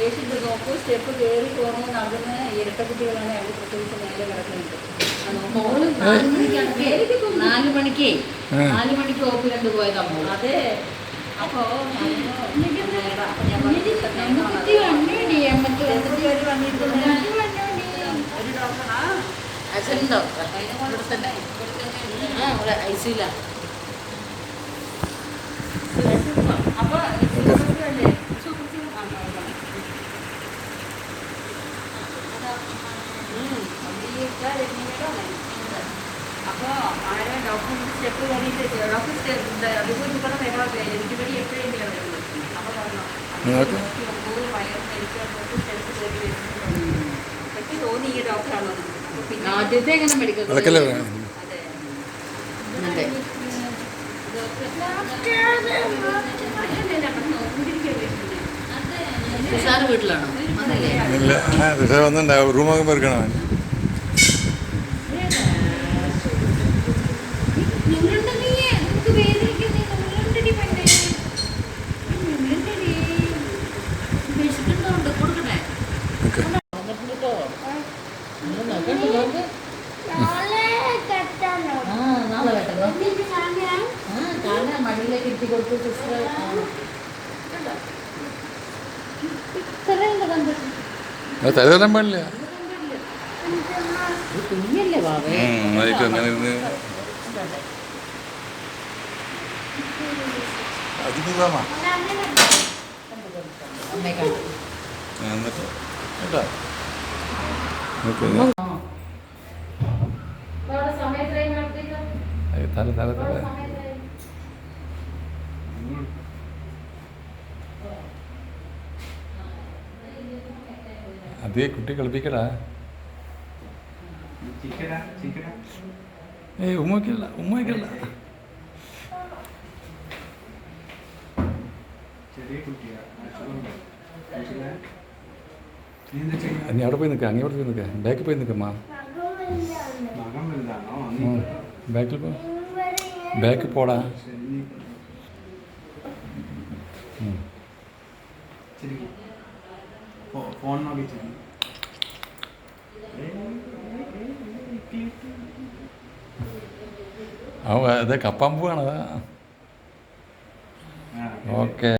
Patient നോക്കൂ step കയറി പോകുമ്പോൾ നടന്ന് ഇരട്ട കുട്ടികളാണ് അവർ പ്രത്യേകിച്ച് നേരെ കിടക്കുന്നുണ്ട്. 4 മണിക്ക് ഓപ്പിലുണ്ട് പോയതാ മോൾ. അതെ അപ്പോൾ ഒരു ഡോക്ടറാ അച്ഛൻ ഡോക്ടർ ഇവിടെ തന്നെ ഐസിയില്ല. അപ്പോൾ അപ്പോൾ ആരെ ഡോക്ടർ സ്റ്റെപ്പ് കയറിയിട്ട് ഡോക്ടർ അതുപോലെ ഇവിടെ വരാൻ എനിക്ക് വേണ്ടി എപ്പോഴെങ്കിലും വരുള്ളൂ. അപ്പോൾ പറഞ്ഞു വയർ മെഡിക്കൽ സ്റ്റെപ്പ് കയറി വരുന്നുണ്ട്. എനിക്ക് തോന്നി ഈ ഡോക്ടറാണോ. പിന്നെ ആദ്യത്തെ എങ്ങനെ മെഡിക്കൽ അതെ വീട്ടിലാണോ വന്നിട്ടുണ്ടാവും റൂമൊക്കെ പെറുക്കണം. മടിയിലേക്ക് ഇരുത്തി കൊടുത്തു സിസ്റ്റർ. തലതരം പാടില്ല. കുഞ്ഞല്ലേ ബാബേ. അതേ കുട്ടി കളിപ്പിക്കടാ. ഏയ് ഉമ്മയ്ക്കല്ല. നീ അവിടെ പോയി നിൽക്കുക, അങ്ങോട്ട് പോയി നിൽക്കുക, ബാക്കിൽ പോയി നിൽക്കമ്മ. ബാക്കിൽ പോടാ. ഫോൺ നോക്കി അതെ കപ്പാൻ പോവാണതാ. ഓക്കെ.